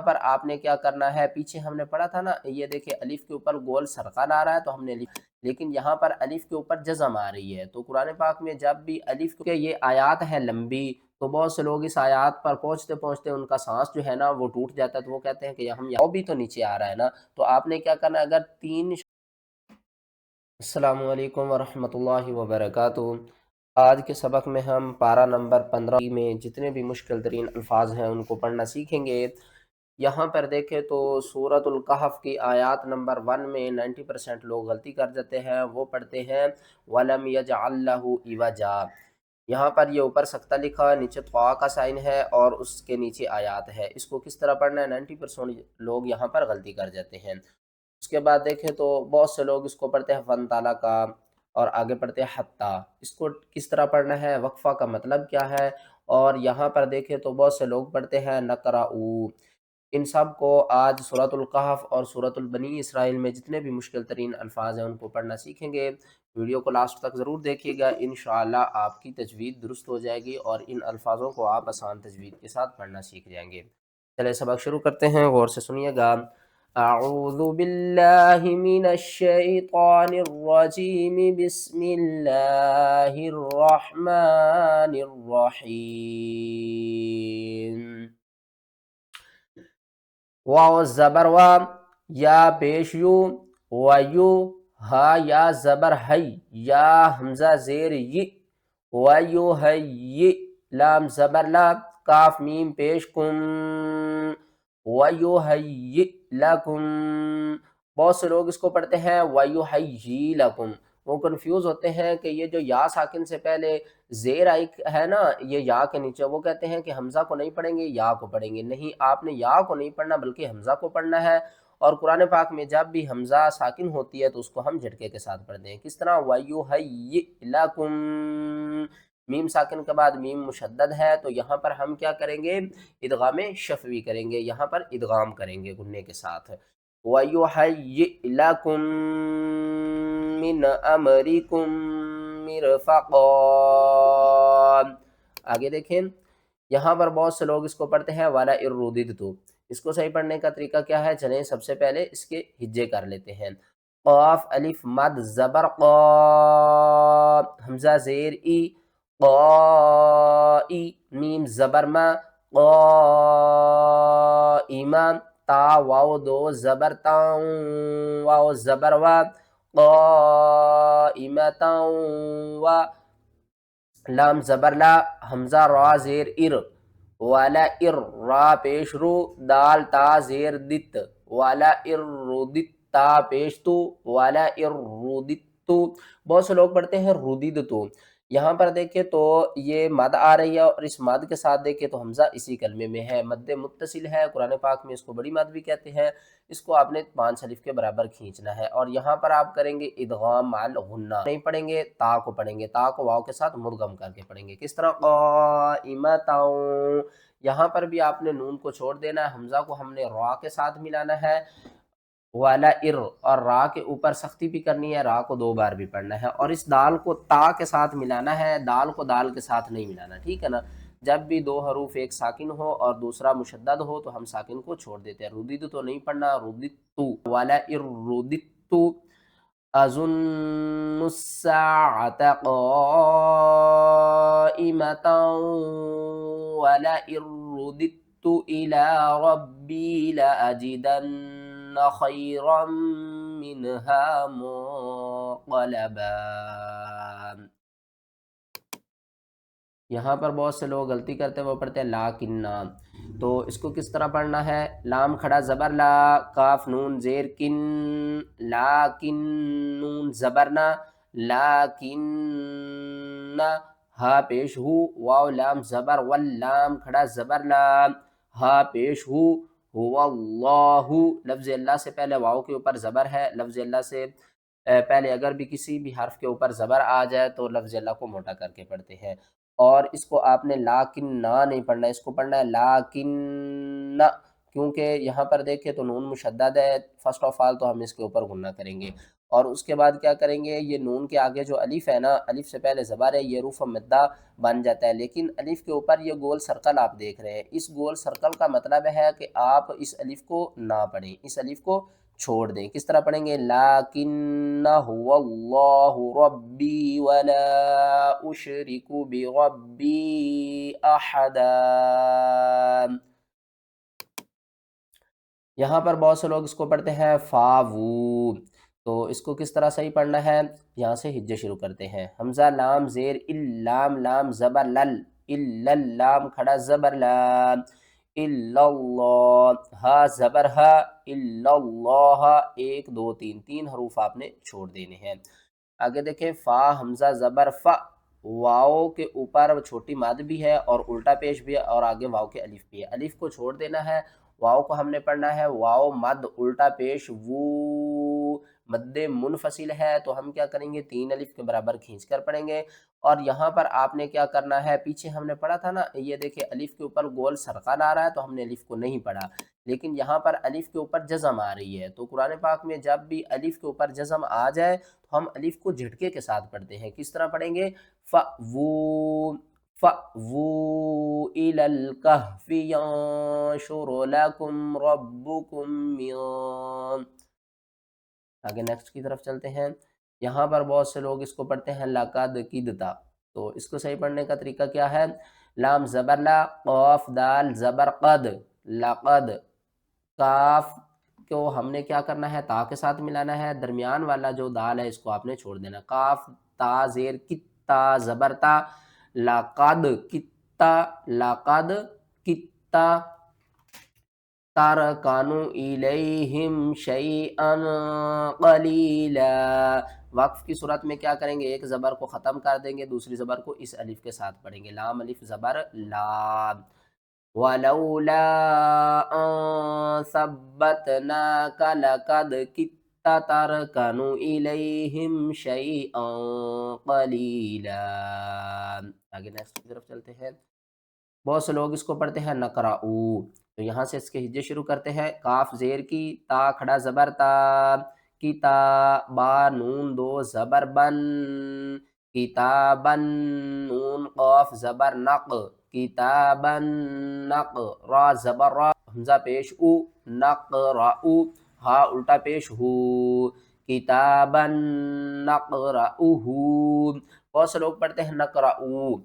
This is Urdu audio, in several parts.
پر آپ نے کیا کرنا ہے، پیچھے ہم نے پڑھا تھا نا، یہ دیکھیں الف کے اوپر گول سرقہ آ رہا ہے تو ہم نے لیکن یہاں پر الف کے اوپر جزم آ رہی ہے، تو قرآن پاک میں جب بھی الف کے یہ آیات ہے لمبی، تو بہت سے لوگ اس آیات پر پہنچتے پہنچتے ان کا سانس جو ہے نا وہ ٹوٹ جاتا ہے، تو وہ کہتے ہیں کہ ہم یہاں بھی تو نیچے آ رہا ہے نا، تو آپ نے کیا کرنا ہے، اگر تین السلام علیکم ورحمۃ اللہ وبرکاتہ۔ آج کے سبق میں ہم پارہ نمبر 15 میں جتنے بھی مشکل ترین الفاظ ہیں ان کو پڑھنا سیکھیں گے۔ یہاں پر دیکھیں تو سورۃ الکہف کی آیات نمبر 1 میں 90% لوگ غلطی کر جاتے ہیں، وہ پڑھتے ہیں وَلَمْ يَجْعَلْ لَهُ عِوَجًا۔ یہاں پر یہ اوپر سکتہ لکھا ہے، نیچے طاء کا سائن ہے اور اس کے نیچے آیات ہے، اس کو کس طرح پڑھنا ہے، 90% لوگ یہاں پر غلطی کر جاتے ہیں۔ اس کے بعد دیکھیں تو بہت سے لوگ اس کو پڑھتے ہیں فن تالا کا، اور آگے پڑھتے ہیں حتیٰ، اس کو کس طرح پڑھنا ہے، وقفہ کا مطلب کیا ہے، اور یہاں پر دیکھیں تو بہت سے لوگ پڑھتے ہیں نقرأ۔ ان سب کو آج سورۃ الکہف اور سورۃ البنی اسرائیل میں جتنے بھی مشکل ترین الفاظ ہیں ان کو پڑھنا سیکھیں گے۔ ویڈیو کو لاسٹ تک ضرور دیکھیے گا، انشاءاللہ آپ کی تجوید درست ہو جائے گی اور ان الفاظوں کو آپ آسان تجوید کے ساتھ پڑھنا سیکھ جائیں گے۔ چلے سبق شروع کرتے ہیں، غور سے سنیے گا۔ اعوذ باللہ من الشیطان الرجیم، بسم اللہ الرحمن الرحیم۔ واو زبر وا، یا پیش یو، ویو، ہا یا زبر ہی، یا حمزہ زیر ی، ویو ہے، لام زبر لا، کاف میم پیش کم، ویو ہے لکم۔ بہت سے لوگ اس کو پڑھتے ہیں ویو ہے لکم، وہ کنفیوز ہوتے ہیں کہ یہ جو یا ساکن سے پہلے زیر آئی ہے نا، یہ یا کے نیچے، وہ کہتے ہیں کہ حمزہ کو نہیں پڑھیں گے، یا کو پڑھیں گے۔ نہیں، آپ نے یا کو نہیں پڑھنا بلکہ حمزہ کو پڑھنا ہے، اور قرآن پاک میں جب بھی حمزہ ساکن ہوتی ہے تو اس کو ہم جھٹکے کے ساتھ پڑھتے ہیں۔ کس طرح، وَيُهَيِّئْ لَكُمْ، میم ساکن کے بعد میم مشدد ہے، تو یہاں پر ہم کیا کریں گے، ادغام شفوی کریں گے، یہاں پر ادغام کریں گے گننے کے ساتھ۔ وَيُهَيِّئْ لَكُمْ مِنْ أَمْرِكُمْ مِرْفَقًا۔ آگے دیکھیں، یہاں پر بہت سے لوگ اس کو پڑھتے ہیں وَلَئِن رُدِدْتُ، اس کو صحیح پڑھنے کا طریقہ کیا ہے، چلیں سب سے پہلے اس کے ہجے کر لیتے ہیں۔ قاف الف مد زبر قا، حمزہ زیر ای، قائی، میم زبر ما، قائمہ، تا واو دو زبر تاؤں، واو زبر وا، قائمتا و، لام زبر لا، حمزہ را زیر ار، والا ار، را پیش رو، دال تا زیر دت، والا ار رودت، تا پیش تو، والا ار رودت تو۔ بہت سے لوگ پڑھتے ہیں رودت تو، یہاں پر دیکھیں تو یہ مد آ رہی ہے، اور اس مد کے ساتھ دیکھیں تو حمزہ اسی کلمے میں ہے، مد متصل ہے، قرآن پاک میں اس کو بڑی مد بھی کہتے ہیں، اس کو آپ نے 5 الف کے برابر کھینچنا ہے، اور یہاں پر آپ کریں گے ادغام مع الغنہ، نہیں پڑھیں گے، تا کو پڑھیں گے، تا کو واو کے ساتھ مدغم کر کے پڑھیں گے۔ کس طرح، قائمتا، یہاں پر بھی آپ نے نون کو چھوڑ دینا ہے، حمزہ کو ہم نے را کے ساتھ ملانا ہے، والا ار، اور را کے اوپر سختی بھی کرنی ہے، را کو 2 بار بھی پڑھنا ہے، اور اس دال کو تا کے ساتھ ملانا ہے، دال کو دال کے ساتھ نہیں ملانا، ٹھیک ہے نا۔ جب بھی 2 حروف، ایک ساکن ہو اور دوسرا مشدد ہو تو ہم ساکن کو چھوڑ دیتے ہیں، ردیت تو نہیں پڑھنا، ردیت تو، والا ار ردیت تو، اظن الساعة قائمة ولئن رددت إلى ربي لأجدن خيرا منها منقلبا۔ یہاں پر بہت سے لوگ غلطی کرتے ہیں، وہ پڑھتے ہیں لاکنہ، تو اس کو کس طرح پڑھنا ہے، لام کھڑا زبر لا، کاف نون زیر کن، لاکن، نون زبر نا، لاکن، ہا پیش ہو، واو لام زبر واللام کھڑا زبر لا، ہا پیش ہو، ہوا اللہ، لفظ اللہ سے پہلے واو کے اوپر زبر ہے، لفظ اللہ سے پہلے اگر بھی کسی بھی حرف کے اوپر زبر آ جائے تو لفظ اللہ کو موٹا کر کے پڑھتے ہیں، اور اس کو آپ نے لاکن نہ نہیں پڑھنا، اس کو پڑھنا ہے لاکن، کیونکہ یہاں پر دیکھیں تو نون مشدد ہے، فرسٹ آف آل تو ہم اس کے اوپر غنہ کریں گے، اور اس کے بعد کیا کریں گے، یہ نون کے آگے جو الف ہے نا، الف سے پہلے زبر ہے، یہ حروف مدہ بن جاتا ہے، لیکن الف کے اوپر یہ گول سرکل آپ دیکھ رہے ہیں، اس گول سرکل کا مطلب ہے کہ آپ اس الف کو نہ پڑھیں، اس الف کو چھوڑ دیں۔ کس طرح پڑھیں گے، لَكِنَّ هُوَ اللَّهُ رَبِّي وَلَا أُشْرِكُ بِرَبِّي أَحَدًا۔ یہاں پر بہت سے لوگ اس کو پڑھتے ہیں فاوو، تو اس کو کس طرح صحیح پڑھنا ہے، یہاں سے ہجے شروع کرتے ہیں، حمزہ لام زیر اللام، لام زبر لل، اللام کھڑا زبر لام، الا اللہ، ہا زبر ہا، الا اللہ، ایک دو تین، تین حروف آپ نے چھوڑ دینے ہیں۔ آگے دیکھیں، فا حمزہ زبر فا، واؤ کے اوپر چھوٹی مد بھی ہے اور الٹا پیش بھی ہے، اور آگے واؤ کے الف بھی ہے، الف کو چھوڑ دینا ہے، واؤ کو ہم نے پڑھنا ہے واؤ مد الٹا پیش وو، مد منفصل ہے تو ہم کیا کریں گے، تین الف کے برابر کھینچ کر پڑھیں گے، اور یہاں پر آپ نے کیا کرنا ہے، پیچھے ہم نے پڑھا تھا نا، یہ دیکھیں الف کے اوپر گول سرقل آ رہا ہے تو ہم نے الف کو نہیں پڑھا، لیکن یہاں پر الف کے اوپر جزم آ رہی ہے، تو قرآن پاک میں جب بھی الف کے اوپر جزم آ جائے تو ہم الف کو جھٹکے کے ساتھ پڑھتے ہیں، کس طرح پڑھیں گے، فَأْوُوا فَأْوُوا إِلَى الْكَهْفِ يَنشُرْ لَكُمْ رَبُّكُمْ مِن، آگے نیکسٹ کی طرف چلتے ہیں۔ یہاں پر بہت سے لوگ اس کو پڑھتے ہیں لَقَدْ کِدْتَ، تو اس کو صحیح پڑھنے کا طریقہ کیا ہے، لام زبر لا، قاف دال زبر قد، لقد، کاف کو ہم نے کیا کرنا ہے، تا کے ساتھ ملانا ہے، درمیان والا جو دال ہے اس کو آپ نے چھوڑ دینا، کاف تا زیر کتا زبر تا، لقد کتا، لقد کتا، تَرْكَنُوا إِلَيْهِمْ شَيْئًا قَلِيلًا، وقف کی صورت میں کیا کریں گے، ایک زبر کو ختم کر دیں گے، دوسری زبر کو اس الف کے ساتھ پڑھیں گے، لام الف زبر لام، وَلَوْلَا أَن ثَبَّتْنَاكَ لَقَدْ كِدتَّ تَرْكَنُوا إِلَيْهِمْ شَيْئًا قَلِيلًا۔ آگے نیکسٹ کی طرف چلتے ہیں۔ بہت سے لوگ اس کو پڑھتے ہیں نقرأو، تو یہاں سے اس کے ہجے شروع کرتے ہیں، کاف زیر کی، تا کھڑا زبر تا، کتا، با نون دو زبر بن، کتابن، نون قاف زبر نق، کتابن نق، را زبر را، حمزہ پیش او، نقرأو، ہا الٹا پیش ہو، کتابن نقرأوہ، بہت سے لوگ پڑھتے ہیں نقرأو،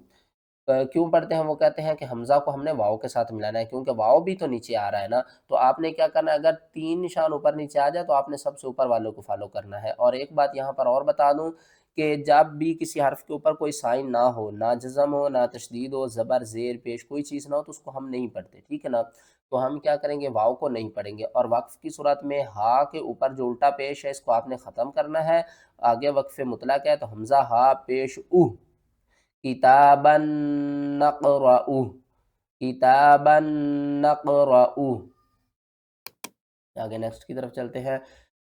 کیوں پڑھتے ہیں، وہ کہتے ہیں کہ حمزہ کو ہم نے واؤ کے ساتھ ملانا ہے، کیونکہ واؤ بھی تو نیچے آ رہا ہے نا، تو آپ نے کیا کرنا ہے، اگر تین نشان اوپر نیچے آ جائے تو آپ نے سب سے اوپر والوں کو فالو کرنا ہے۔ اور ایک بات یہاں پر اور بتا دوں کہ جب بھی کسی حرف کے اوپر کوئی سائن نہ ہو، نہ جزم ہو، نہ تشدید ہو، زبر زیر پیش کوئی چیز نہ ہو، تو اس کو ہم نہیں پڑھتے، ٹھیک ہے نا، تو ہم کیا کریں گے، واؤ کو نہیں پڑھیں گے، اور وقف کی صورت میں ہا کے اوپر جو الٹا پیش ہے اس کو آپ نے ختم کرنا ہے، آگے وقف مطلق ہے تو حمزہ ہا پیش اوہ، کتابا نقرأوہ، کتابا نقرأوہ۔ آگے نیکسٹ کی طرف چلتے ہیں،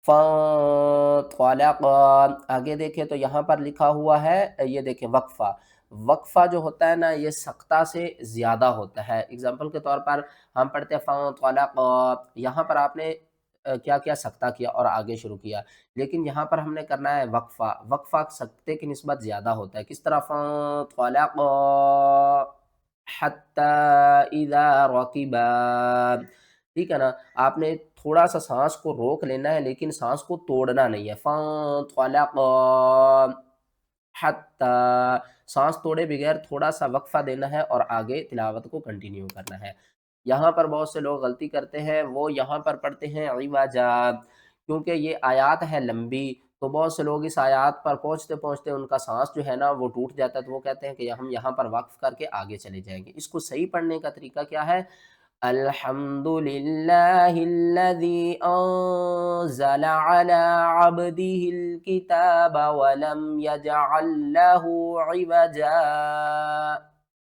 فانطلقا، آگے دیکھیں تو یہاں پر لکھا ہوا ہے، یہ دیکھیں وقفہ، وقفہ جو ہوتا ہے نا یہ سقطہ سے زیادہ ہوتا ہے، اگزامپل کے طور پر ہم پڑھتے ہیں فانطلقا، یہاں پر آپ نے کیا کیا، سقطہ کیا اور آگے شروع کیا، لیکن یہاں پر ہم نے کرنا ہے وقفہ، وقفہ سقطے کی نسبت زیادہ ہوتا ہے، کس طرح، فانطلقا حتی اذا رکبا، ٹھیک ہے نا، آپ نے تھوڑا سا سانس کو روک لینا ہے لیکن سانس کو توڑنا نہیں ہے، فانطلقا حتی، سانس توڑے بغیر تھوڑا سا وقفہ دینا ہے اور آگے تلاوت کو کنٹینیو کرنا ہے۔ یہاں پر بہت سے لوگ غلطی کرتے ہیں، وہ یہاں پر پڑھتے ہیں عوجا، کیونکہ یہ آیات ہے لمبی، تو بہت سے لوگ اس آیات پر پہنچتے پہنچتے ان کا سانس جو ہے نا وہ ٹوٹ جاتا ہے، تو وہ کہتے ہیں کہ ہم یہاں پر وقف کر کے آگے چلے جائیں گے۔ اس کو صحیح پڑھنے کا طریقہ کیا ہے، الحمد للہ الذی انزل علی عبدہ الکتاب ولم یجعل لہ عوجا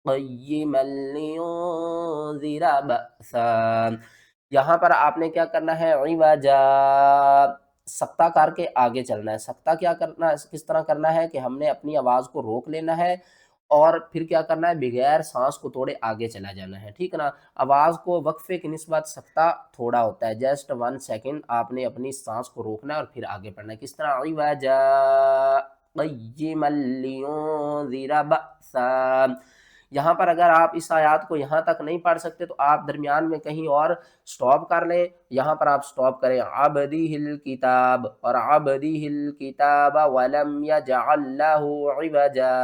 قیما لینذر بأسا، یہاں پر آپ نے کیا کرنا ہے، عوجا، سقطہ کر کے آگے چلنا ہے، سقطہ کیا کرنا ہے، کس طرح کرنا ہے کہ ہم نے اپنی آواز کو روک لینا ہے اور پھر کیا کرنا ہے، بغیر سانس کو توڑے آگے چلا جانا ہے، ٹھیک ہے نا۔ آواز کو وقفے کی نسبت سکتہ تھوڑا ہوتا ہے، جسٹ 1 سیکنڈ آپ نے اپنی سانس کو روکنا ہے اور پھر آگے پڑھنا ہے۔ کس طرح، عوجا قیما لینذر بأسا۔ یہاں پر اگر آپ اس آیات کو یہاں تک نہیں پڑھ سکتے تو آپ درمیان میں کہیں اور سٹاپ کر لیں، یہاں پر آپ سٹاپ کریں، عبدیہ الکتاب، اور عبدیہ الکتاب ولم یجعل لہ عوجا۔